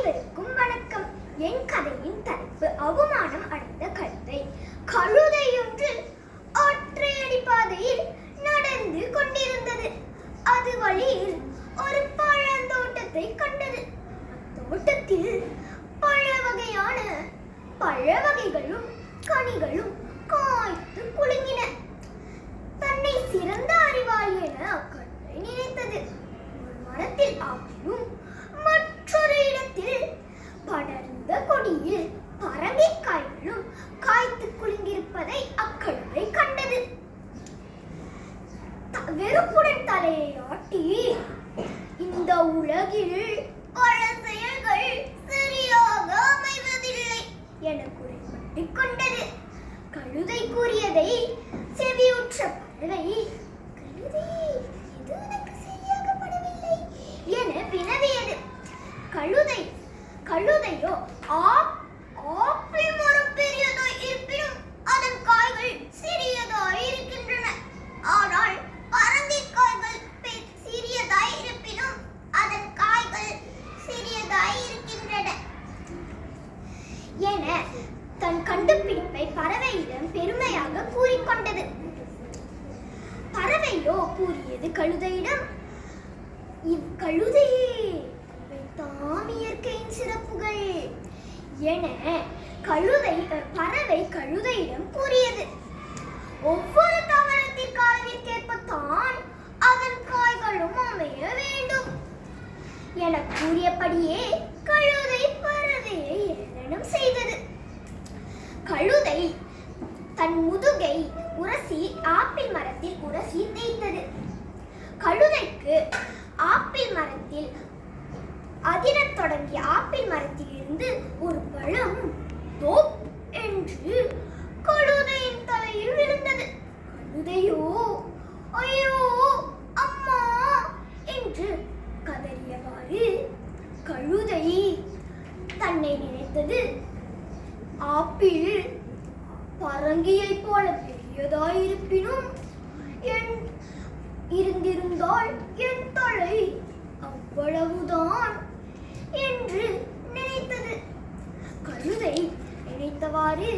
அனைவருக்கும் வணக்கம். என் கதையின் தலைப்பு அவமானம் அடைந்த கழுதை. கழுதையொன்று ஒற்றையடி பாதையில் நடந்து கொண்டிருந்தது. அது வழியில் ஒரு பழந்தோட்டத்தை கண்டது. தோட்டத்தில் பல வகையான பழ வகைகளும் கனிகளும் காய்த்து குலுங்கின. தன்னை சிறந்த அறிவாளி என அக்கழுதை நினைத்தது. ஒரு மரத்தில் ஆப்பிளும் மற்றொரு இடத்தில் படர்ந்த கொடியில் பரங்கிக்காய்களும் காய்த்து குலுங்கியிருப்பதை அக்கழுதை கண்டது. வெறுப்புடன் தலையை ஆட்டி, இந்த உலகில் பல செயல்கள் சரியாக அமைவதில்லை என குறைபட்டுக் கொண்டது. கழுதை கூறியதை செவியுற்ற பறவை, கழுதை இது எனக்கு சரியாகப்படவில்லை என வினவியது. கழுதையோ ஆப்பிள் மரம் பெரியதாய் இருப்பினும் அதன் காய்கள் சிறியதாய் இருக்கின்றன. ஆனால் பரங்கிக்காய்கள் சிறியதாய் இருப்பினும் அதன் காய்கள் சிறியதாய் இருக்கின்றன என தன் கண்டுபிடிப்பை பறவையிடம் பெருமையாக கூறிக்கொண்டது. பறவையோ கூறியது கழுதையிடம், இக்கழுதையே தாம் இயற்கையின் சிறப்புகள் என பறவை கழுதையிடம் கூறியது. ஒவ்வொரு தாவரத்திற்கு அளவிற்கேற்பத்தான் அதன் காய்களும் அமைய வேண்டும் என கூறியபடியே கழுதை பறவையை ஏளனம் செய்தது. கழுதை தன் முதுகை உரசி ஆப்பிள் மரத்தில் உரசி தேய்த்தது. கழுதைக்கு ஆப்பிள் மரத்தில் அதிரத் தொடங்கிய ஆப்பிள் மரத்தில் இருந்து ஒரு பழம் தோப் என்று கழுதையின் தலையில் விழுந்தது. கழுதையோ ஐயோ அம்மா என்று கதறியவாறு கழுதை தன்னை நினைத்தது, ஆப்பிள் பரங்கியை போல பெரியதாயிருப்பினும் இருந்திருந்தால் என் தலை அவ்வளவுதான் என்று நினைத்தது. கழுதை நினைத்தவாறு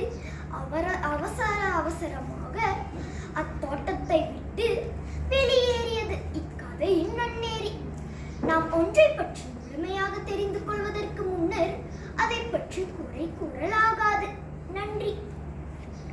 அவசரமாக அத்தோட்டத்தை விட்டு வெளியேறியது. இக்கதையின் நன்னேறி. நாம் ஒன்றை பற்றி முழுமையாக தெரிந்து கொள்வதற்கு முன்னர் அதை பற்றி குறை கூறலாம்.